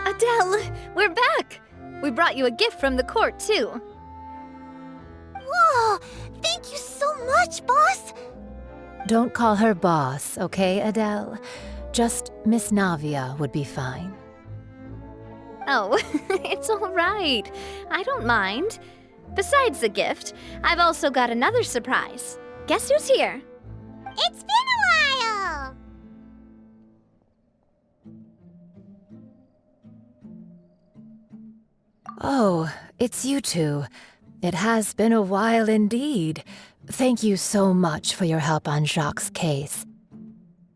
Adele, we're back! We brought you a gift from the court, too. Whoa! Thank you so much, boss! Don't call her boss, okay, Adele? Just Miss Navia would be fine. Oh, it's all right. I don't mind. Besides the gift, I've also got another surprise. Guess who's here? It's been a while! Oh, it's you two. It has been a while indeed. Thank you so much for your help on Jacques' case.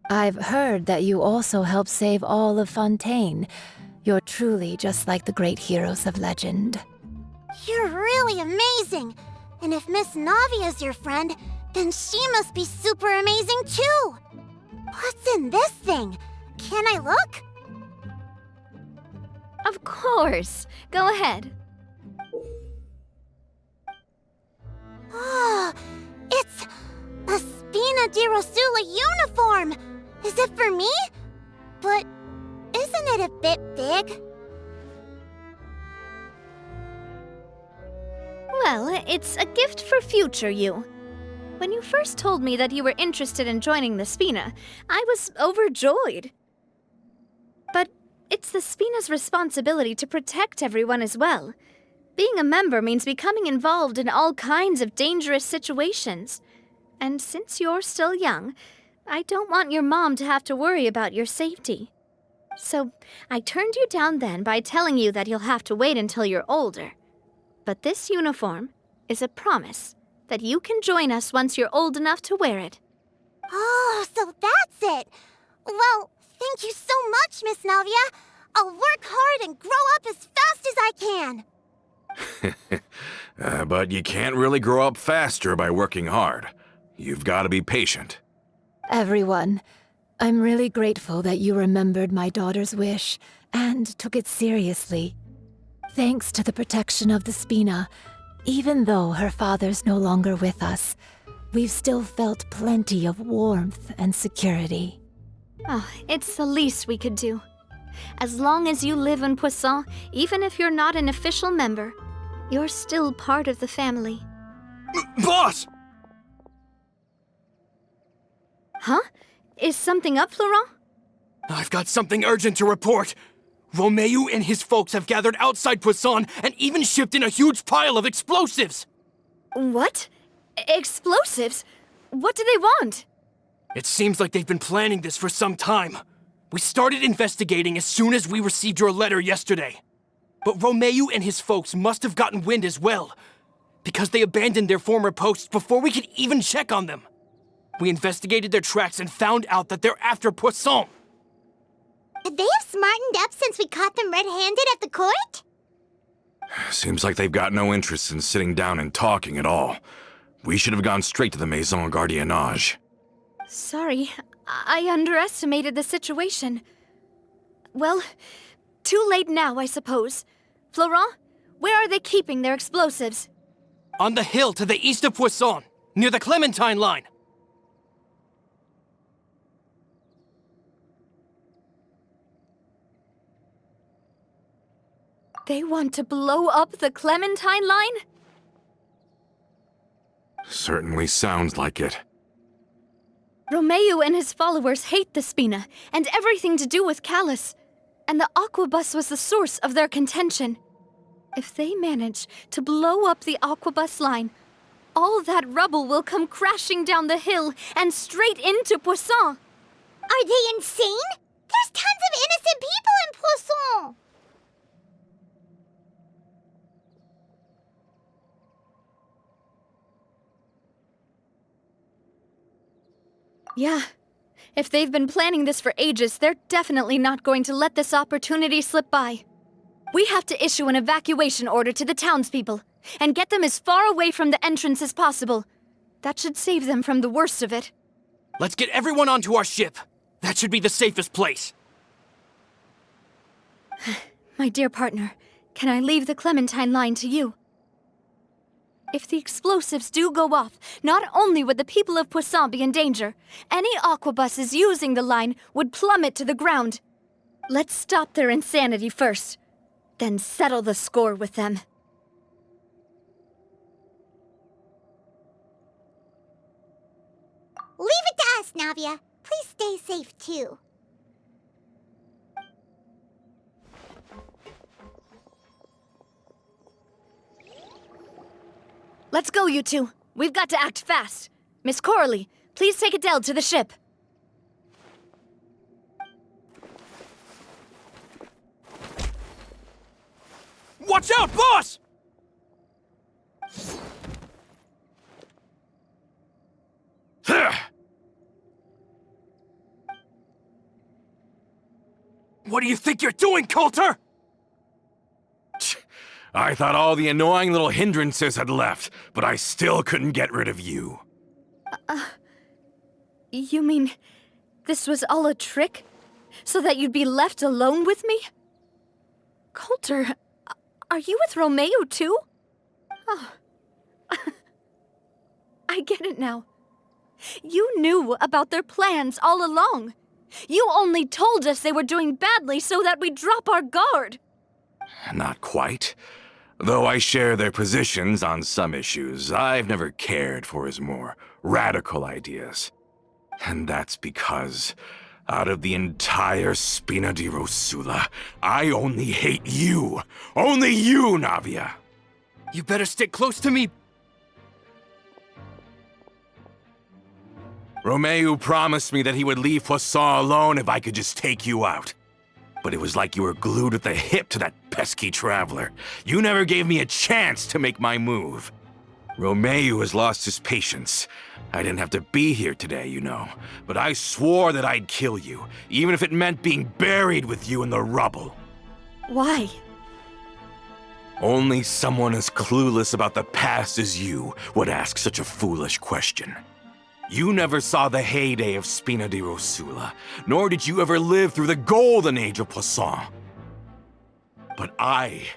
I've heard that you also helped save all of Fontaine. You're truly just like the great heroes of legend. You're really amazing! And if Miss Navia's your friend, then she must be super amazing too! What's in this thing? Can I look? Of course. Go ahead. Oh, it's a Spina di Rosula uniform! Is it for me? But isn't it a bit big? Well, it's a gift for future you. When you first told me that you were interested in joining the Spina, I was overjoyed. But it's the Spina's responsibility to protect everyone as well. Being a member means becoming involved in all kinds of dangerous situations. And since you're still young, I don't want your mom to have to worry about your safety. So I turned you down then by telling you that you'll have to wait until you're older. But this uniform is a promise that you can join us once you're old enough to wear it. Oh, so that's it! Well, thank you so much, Miss Navia! I'll work hard and grow up as fast as I can! But you can't really grow up faster by working hard. You've got to be patient. Everyone, I'm really grateful that you remembered my daughter's wish and took it seriously. Thanks to the protection of the Spina, even though her father's no longer with us, we've still felt plenty of warmth and security. Oh, it's the least we could do. As long as you live in Poisson, even if you're not an official member, you're still part of the family. Boss! Huh? Is something up, Florent? I've got something urgent to report. Romeo and his folks have gathered outside Poisson and even shipped in a huge pile of explosives. What? Explosives? What do they want? It seems like they've been planning this for some time. We started investigating as soon as we received your letter yesterday. But Romeo and his folks must have gotten wind as well, because they abandoned their former posts before we could even check on them. We investigated their tracks and found out that they're after Poisson. Could they have smartened up since we caught them red-handed at the court? Seems like they've got no interest in sitting down and talking at all. We should have gone straight to the Maison Gardiennage. Sorry, I underestimated the situation. Well, too late now, I suppose. Florent, where are they keeping their explosives? On the hill to the east of Poisson, near the Clementine line. They want to blow up the Clementine line? Certainly sounds like it. Romeo and his followers hate the Spina and everything to do with Callus. And the Aquabus was the source of their contention. If they manage to blow up the Aquabus line, all that rubble will come crashing down the hill and straight into Poisson. Are they insane? There's tons of innocent people in Poisson! Yeah. If they've been planning this for ages, they're definitely not going to let this opportunity slip by. We have to issue an evacuation order to the townspeople and get them as far away from the entrance as possible. That should save them from the worst of it. Let's get everyone onto our ship. That should be the safest place. My dear partner, can I leave the Clementine line to you? If the explosives do go off, not only would the people of Poisson be in danger, any aquabuses using the line would plummet to the ground. Let's stop their insanity first, then settle the score with them. Leave it to us, Navia. Please stay safe, too. Let's go, you two. We've got to act fast. Miss Coralie, please take Adele to the ship. Watch out, boss! What do you think you're doing, Coulter? I thought all the annoying little hindrances had left, but I still couldn't get rid of you. You mean this was all a trick? So that you'd be left alone with me? Coulter, are you with Romeo too? Oh. I get it now. You knew about their plans all along. You only told us they were doing badly so that we'd drop our guard. Not quite. Though I share their positions on some issues, I've never cared for his more radical ideas. And that's because, out of the entire Spina di Rosula, I only hate you. Only you, Navia. You better stick close to me. Romeo promised me that he would leave Poisson alone if I could just take you out. But it was like you were glued at the hip to that pesky traveler. You never gave me a chance to make my move. Romeo has lost his patience. I didn't have to be here today, you know, but I swore that I'd kill you, even if it meant being buried with you in the rubble. Why? Only someone as clueless about the past as you would ask such a foolish question. You never saw the heyday of Spina di Rosula, nor did you ever live through the golden age of Poisson. But I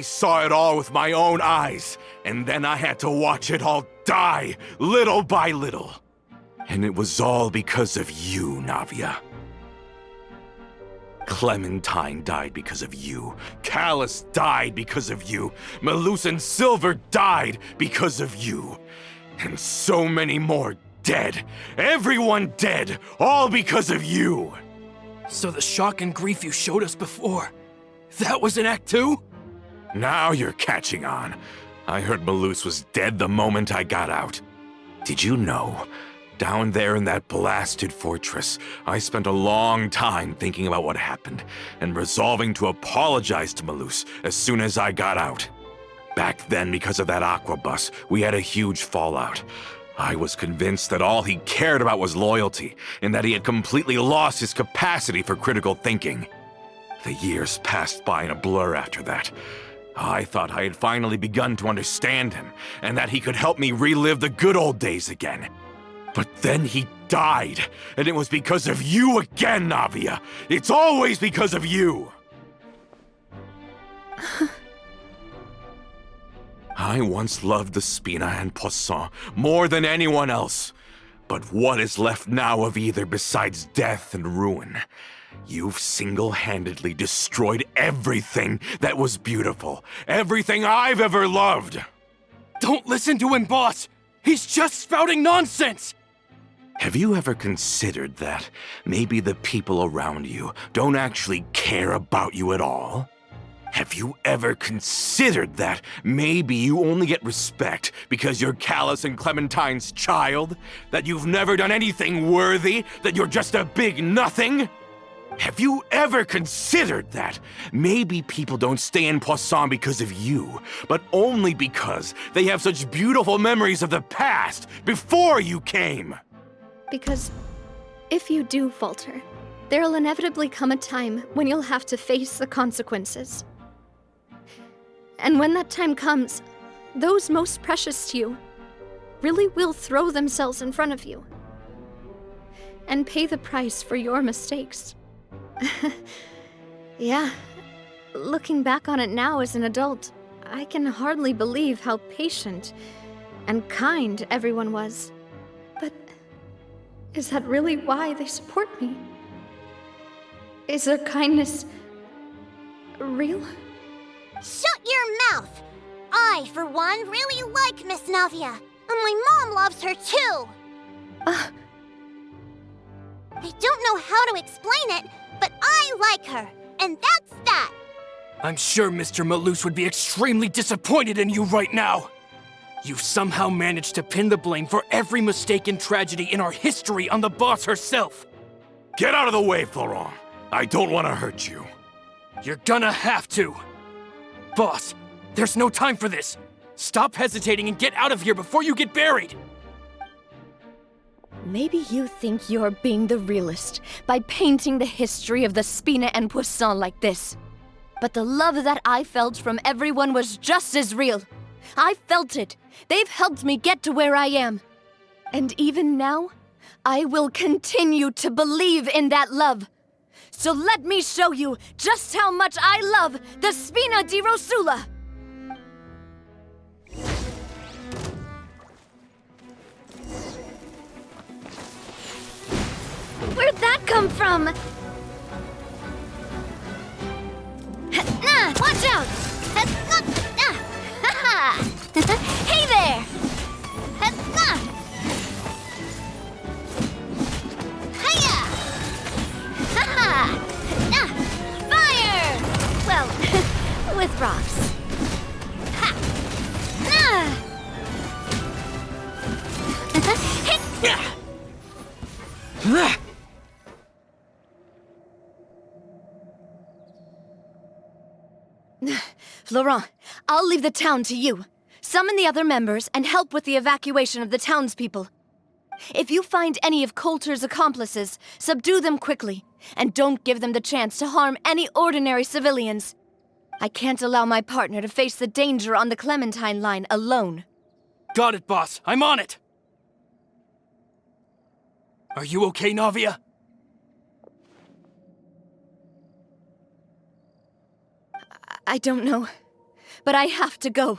saw it all with my own eyes, and then I had to watch it all die, little by little. And it was all because of you, Navia. Clementine died because of you. Callus died because of you. Melus and Silver died because of you. And so many more dead. Everyone dead, all because of you. So the shock and grief you showed us before, that was in Act 2? Now you're catching on. I heard Melus was dead the moment I got out. Did you know? Down there in that blasted fortress, I spent a long time thinking about what happened and resolving to apologize to Melus as soon as I got out. Back then, because of that aqua bus, we had a huge fallout. I was convinced that all he cared about was loyalty, and that he had completely lost his capacity for critical thinking. The years passed by in a blur after that. I thought I had finally begun to understand him, and that he could help me relive the good old days again. But then he died, and it was because of you again, Navia! It's always because of you! I once loved the Spina and Poisson more than anyone else. But what is left now of either besides death and ruin? You've single-handedly destroyed everything that was beautiful. Everything I've ever loved. Don't listen to him, boss! He's just spouting nonsense! Have you ever considered that maybe the people around you don't actually care about you at all? Have you ever considered that maybe you only get respect because you're Callus and Clementine's child? That you've never done anything worthy? That you're just a big nothing? Have you ever considered that maybe people don't stay in Poisson because of you, but only because they have such beautiful memories of the past before you came? Because if you do falter, there'll inevitably come a time when you'll have to face the consequences. And when that time comes, those most precious to you really will throw themselves in front of you and pay the price for your mistakes. Yeah, looking back on it now as an adult, I can hardly believe how patient and kind everyone was. But is that really why they support me? Is her kindness real? Shut your mouth! I, for one, really like Miss Navia, and my mom loves her too! I don't know how to explain it, but I like her, and that's that! I'm sure Mr. Malus would be extremely disappointed in you right now. You've somehow managed to pin the blame for every mistake and tragedy in our history on the boss herself. Get out of the way, Florent. I don't want to hurt you. You're gonna have to. Boss, there's no time for this. Stop hesitating and get out of here before you get buried. Maybe you think you're being the realist by painting the history of the Spina and Poisson like this. But the love that I felt from everyone was just as real. I felt it. They've helped me get to where I am. And even now, I will continue to believe in that love. So let me show you just how much I love the Spina di Rosula. Where'd that come from? Watch out! Hey there! Hiya! Fire! Well, with rocks. Laurent, I'll leave the town to you. Summon the other members and help with the evacuation of the townspeople. If you find any of Coulter's accomplices, subdue them quickly, and don't give them the chance to harm any ordinary civilians. I can't allow my partner to face the danger on the Clementine line alone. Got it, boss. I'm on it. Are you okay, Navia? I don't know, but I have to go.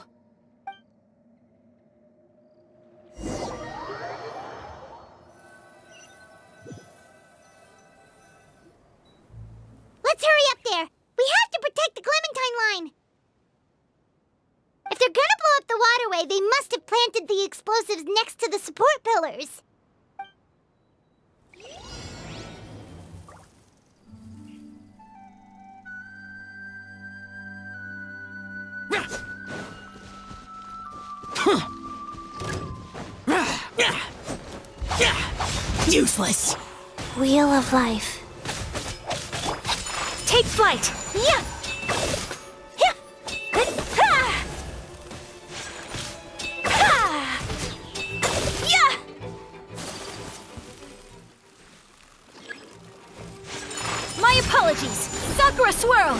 Let's hurry up there! We have to protect the Clementine line! If they're gonna blow up the waterway, they must have planted the explosives next to the support pillars. Useless. Wheel of life. Take flight! Yeah! My apologies! Sakura Swirl!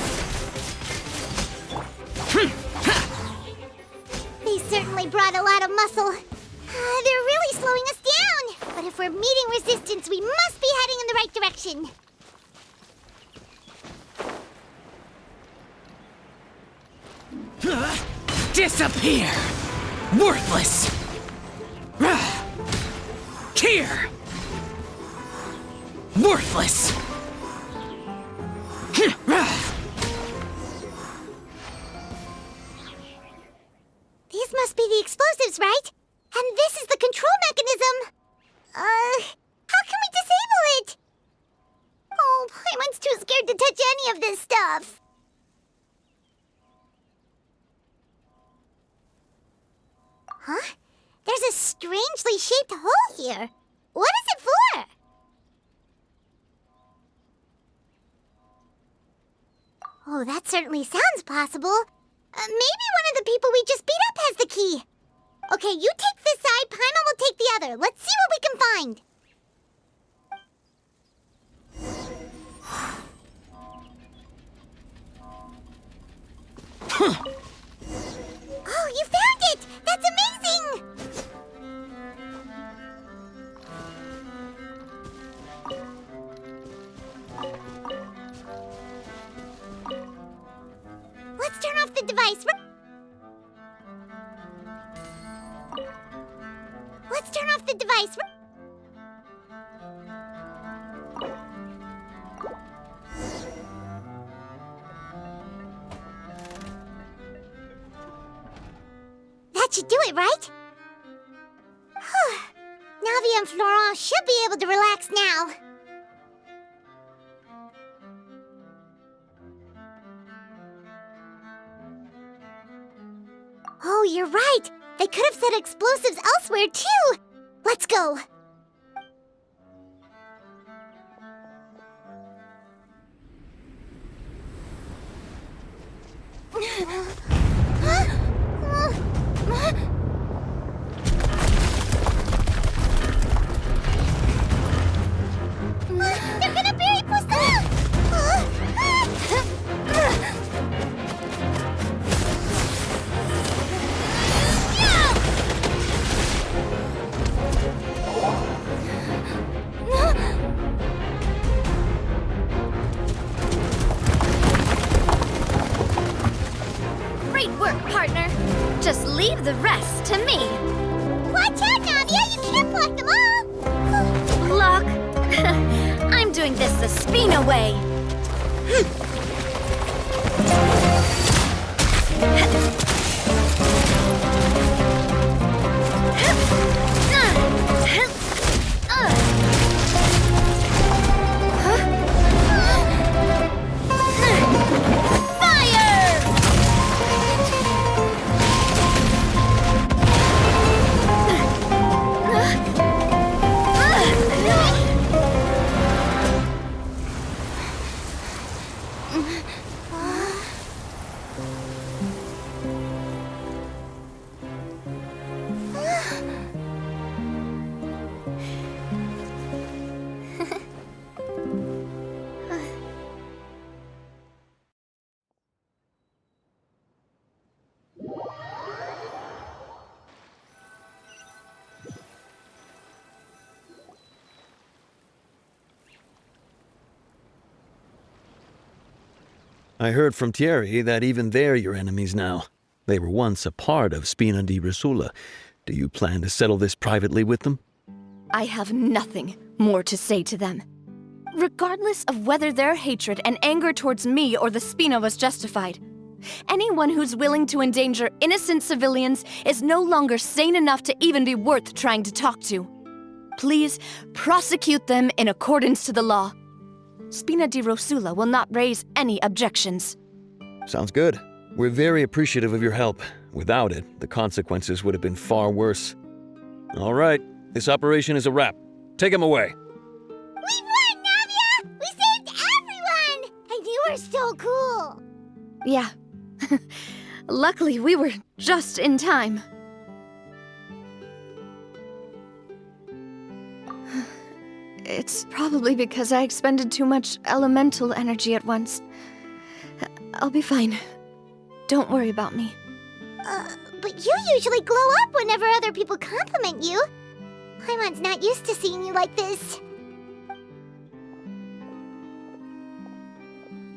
They certainly brought a lot of muscle. They're really slowing us down. But if we're meeting resistance, we must be heading in the right direction. Disappear! Worthless! Here! Worthless! These must be the explosives, right? And this is the control mechanism. How can we disable it? Oh, Paimon's too scared to touch any of this stuff. Huh? There's a strangely shaped hole here. What is it for? Oh, that certainly sounds possible. Maybe one of the people we just beat up has the key. Okay, you take this side, Paimon will take the other. Let's see what we can find. Oh, you found it! That's amazing! Let's turn off the device. Let's turn off the device. should do it, right? Navia and Florent should be able to relax now. Oh, you're right. They could have set explosives elsewhere, too. Let's go. They're gonna bury Poisson! Great work, partner. Just leave the rest to me. Watch out, Navia! You can't block them all! Block? I'm doing this the Spina way. I heard from Thierry that even they're your enemies now. They were once a part of Spina di Rosula. Do you plan to settle this privately with them? I have nothing more to say to them. Regardless of whether their hatred and anger towards me or the Spina was justified, anyone who's willing to endanger innocent civilians is no longer sane enough to even be worth trying to talk to. Please prosecute them in accordance to the law. Spina di Rosula will not raise any objections. Sounds good. We're very appreciative of your help. Without it, the consequences would have been far worse. All right, this operation is a wrap. Take him away. We won, Navia! We saved everyone! And you were so cool! Yeah. Luckily, we were just in time. It's probably because I expended too much elemental energy at once. I'll be fine. Don't worry about me. But you usually glow up whenever other people compliment you. Paimon's not used to seeing you like this.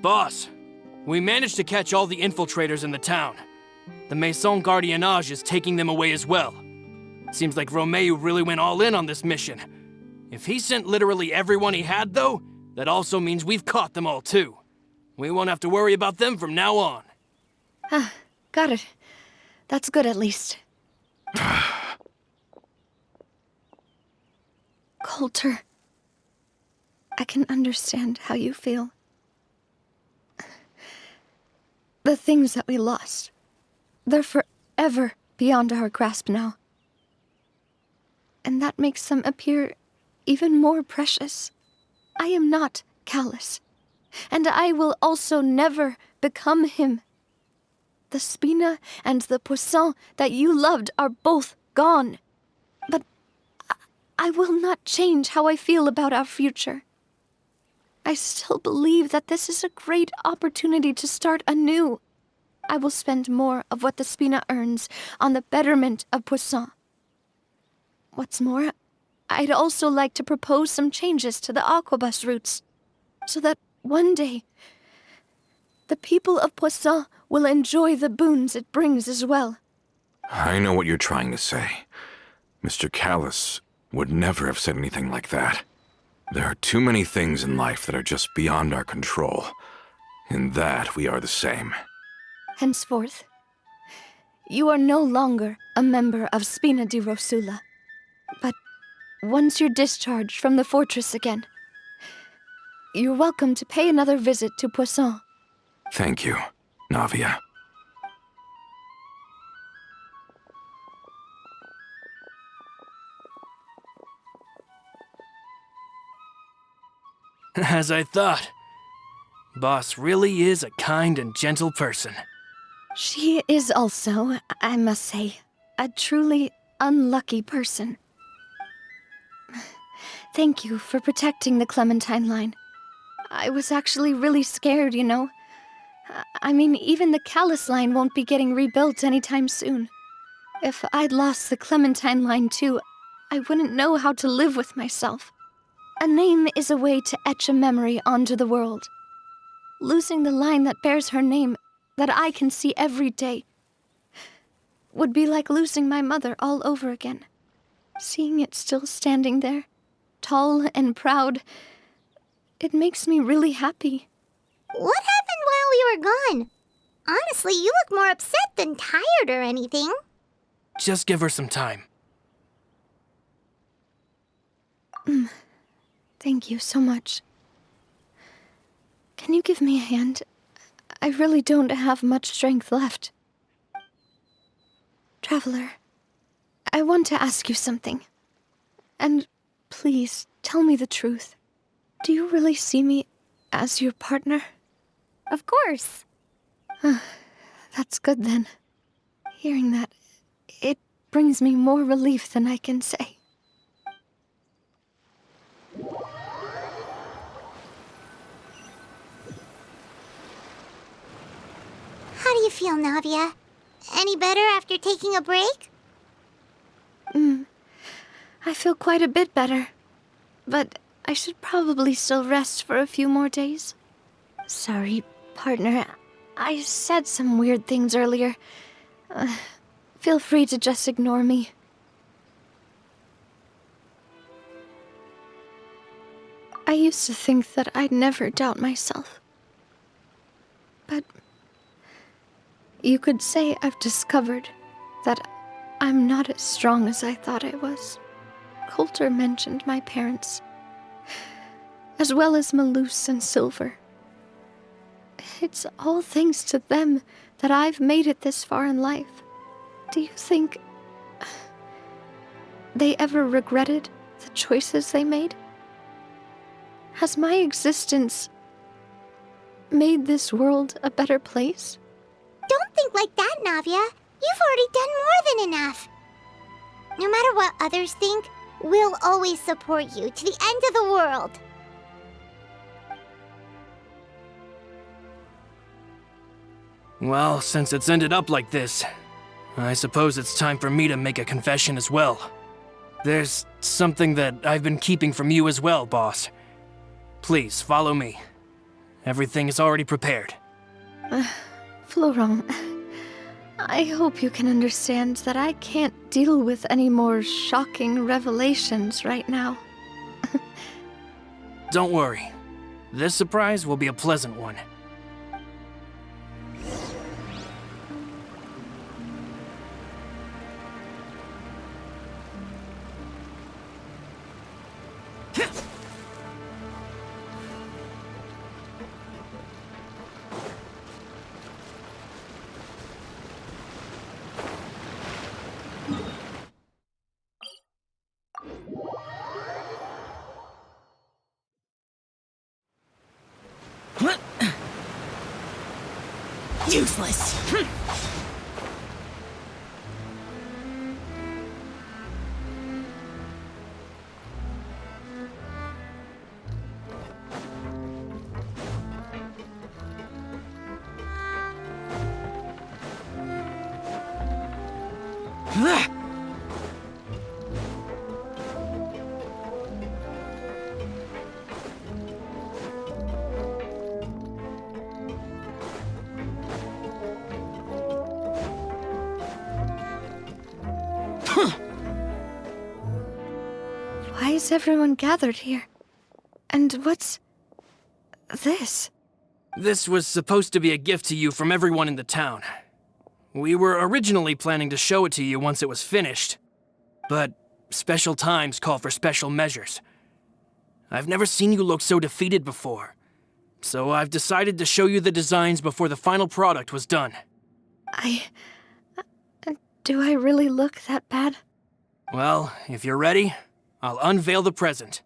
Boss, we managed to catch all the infiltrators in the town. The Maison Gardiennage is taking them away as well. Seems like Romeu really went all in on this mission. If he sent literally everyone he had, though, that also means we've caught them all, too. We won't have to worry about them from now on. Got it. That's good, at least. Coulter, I can understand how you feel. The things that we lost, they're forever beyond our grasp now. And that makes them appear even more precious. I am not callous, and I will also never become him. The Spina and the Poisson that you loved are both gone. But I will not change how I feel about our future. I still believe that this is a great opportunity to start anew. I will spend more of what the Spina earns on the betterment of Poisson. What's more, I'd also like to propose some changes to the Aquabus routes, so that one day, the people of Poisson will enjoy the boons it brings as well. I know what you're trying to say. Mr. Callus would never have said anything like that. There are too many things in life that are just beyond our control. In that, we are the same. Henceforth, you are no longer a member of Spina di Rosula. But once you're discharged from the fortress again, you're welcome to pay another visit to Poisson. Thank you, Navia. As I thought. Boss really is a kind and gentle person. She is also, I must say, a truly unlucky person. Thank you for protecting the Clementine line. I was actually really scared, you know. I mean, even the Callus line won't be getting rebuilt anytime soon. If I'd lost the Clementine line too, I wouldn't know how to live with myself. A name is a way to etch a memory onto the world. Losing the line that bears her name, that I can see every day, would be like losing my mother all over again. Seeing it still standing there, tall and proud, it makes me really happy. What happened while we were gone? Honestly, you look more upset than tired or anything. Just give her some time. Thank you so much. Can you give me a hand? I really don't have much strength left. Traveler, I want to ask you something. And please, tell me the truth. Do you really see me as your partner? Of course. That's good then. Hearing that, it brings me more relief than I can say. How do you feel, Navia? Any better after taking a break? I feel quite a bit better. But I should probably still rest for a few more days. Sorry, partner. I said some weird things earlier. Feel free to just ignore me. I used to think that I'd never doubt myself. But you could say I've discovered that I'm not as strong as I thought I was. Coulter mentioned my parents, as well as Malus and Silver. It's all thanks to them that I've made it this far in life. Do you think they ever regretted the choices they made? Has my existence made this world a better place? Don't think like that, Navia. You've already done more than enough. No matter what others think, we'll always support you to the end of the world. Well, since it's ended up like this, I suppose it's time for me to make a confession as well. There's something that I've been keeping from you as well, boss. Please, follow me. Everything is already prepared. Florent, I hope you can understand that I can't deal with any more shocking revelations right now. Don't worry. This surprise will be a pleasant one. Useless. Why is everyone gathered here? And what's this? This was supposed to be a gift to you from everyone in the town. We were originally planning to show it to you once it was finished, but special times call for special measures. I've never seen you look so defeated before, so I've decided to show you the designs before the final product was done. Do I really look that bad? Well, if you're ready, I'll unveil the present.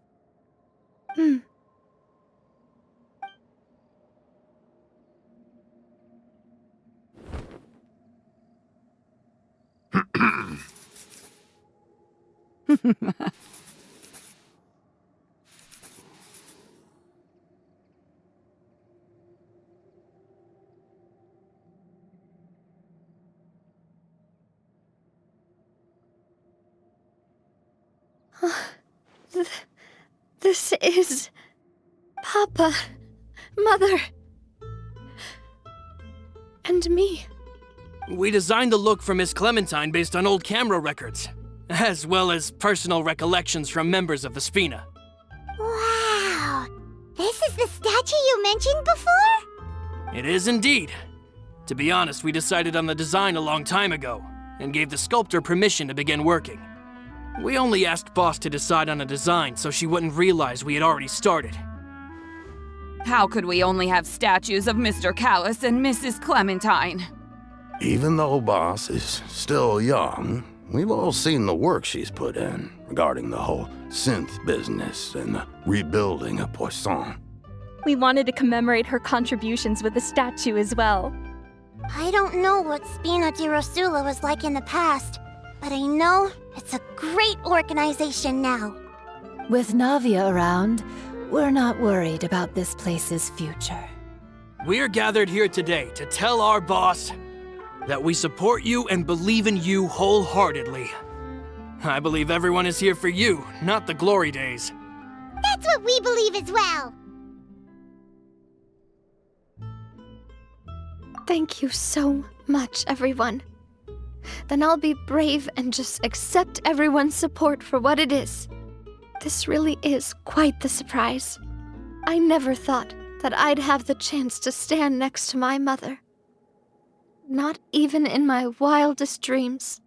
This is... Papa, Mother, and me. We designed the look for Miss Clementine based on old camera records, as well as personal recollections from members of the Spina. Wow! This is the statue you mentioned before? It is indeed. To be honest, we decided on the design a long time ago, and gave the sculptor permission to begin working. We only asked Boss to decide on a design so she wouldn't realize we had already started. How could we only have statues of Mr. Callus and Mrs. Clementine? Even though Boss is still young, we've all seen the work she's put in regarding the whole synth business and the rebuilding of Poisson. We wanted to commemorate her contributions with a statue as well. I don't know what Spina di Rosula was like in the past, but I know it's a great organization now. With Navia around, we're not worried about this place's future. We're gathered here today to tell our boss that we support you and believe in you wholeheartedly. I believe everyone is here for you, not the glory days. That's what we believe as well. Thank you so much, everyone. Then I'll be brave and just accept everyone's support for what it is. This really is quite the surprise. I never thought that I'd have the chance to stand next to my mother. Not even in my wildest dreams.